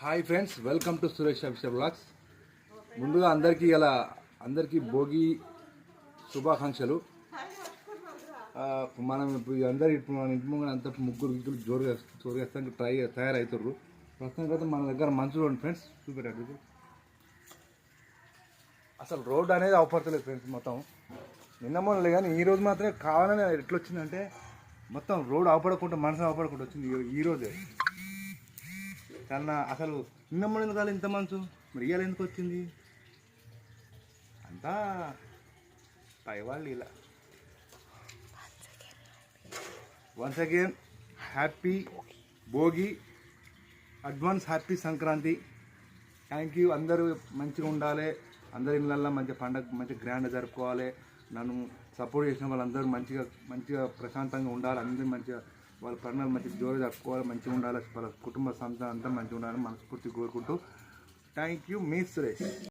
Hi friends, welcome to Suresh official blogs. ముందుగా అందరికీ భోగి శుభాకాంక్షలు. మనం ఇప్పుడు మన ఇంటి ముందు అంత ముగ్గురు జోరుగా తయారవుతారు. ప్రస్తుతం అయితే మన దగ్గర మంచు రోడ్ ఫ్రెండ్స్ చూపెట్టాడు. అసలు రోడ్డు అనేది అవపడతలేదు ఫ్రెండ్స్. మొత్తం నిన్న మొన్నలే కానీ ఈ రోజు మాత్రమే కావాలని ఎట్లొచ్చిందంటే మొత్తం రోడ్డు అవపడకుండా మనసు అవపడకుండా వచ్చింది ఈరోజే. చాలా అసలు నిన్న మొన్న కాదు ఇంత మంచు, మరి ఇవాళ ఎందుకు వచ్చింది అంతా పైవాళ్ళు ఇలా. Once again happy Bhogi, advance happy Sankranti. Thank you. అందరూ మంచిగా ఉండాలి, అందరి ఇళ్ళల్లో మంచిగా పండగ మంచిగా గ్రాండ్గా జరుపుకోవాలి. నన్ను సపోర్ట్ చేసిన వాళ్ళందరూ మంచిగా ప్రశాంతంగా ఉండాలి. అందరూ మంచిగా వాళ్ళ పండుగలు మంచిగా జోరుగా జరుపుకోవాలి, మంచిగా ఉండాలి. వాళ్ళ కుటుంబ సంస్థ అంతా మంచిగా ఉండాలని మనస్ఫూర్తిగా కోరుకుంటూ థ్యాంక్ యూ. మీ సురేష్.